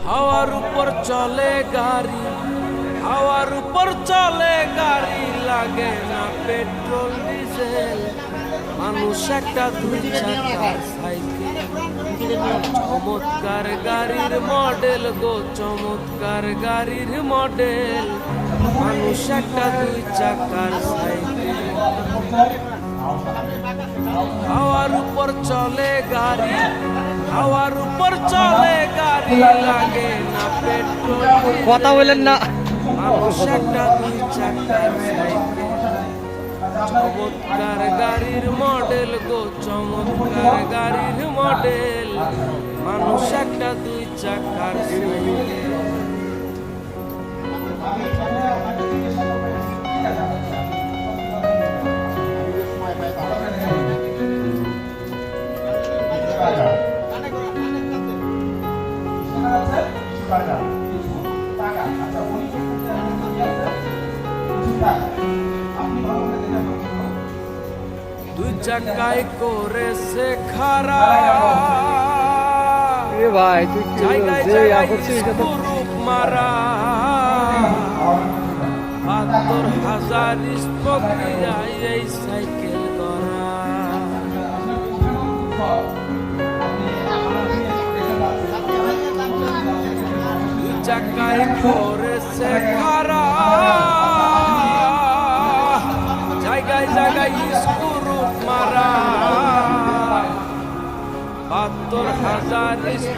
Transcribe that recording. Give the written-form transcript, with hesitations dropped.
হাওয়ার উপর চলে গাড়ি, হাওয়ার উপর চলে গাড়ি, লাগে না পেট্রোল ডিজেল। মানুষ একটা দুই চাকার সাইকেল, চমৎকার গাড়ির মডেল গো, চমৎকার গাড়ির মডেল। মানুষ একটা দুই চাকার সাইকেল, হাওয়ার উপর চলে গাড়ি, হাওয়ার উপর চলে গাড়ি, লাগে না পেট্রোল। কথা বলেন না। মানুষ একটা দুই চাকার সাইকেল, চমৎকার গাড়ির মডেল গো, চমৎকার গাড়ির মডেল। মানুষ একটা দুই চাকার সাইকেল। দুই চাকায় করেছে খারা, ভাই তুই জায়গায় জায়গায় স্কুরুপ মারা, ৭২,০০০ প্রক্রিয়ায় এই সাইকেল করা। দুই চাকায় করেছে খারা, জায়গায় জায়গায় স্কুরুপ মারা, ৭২,০০০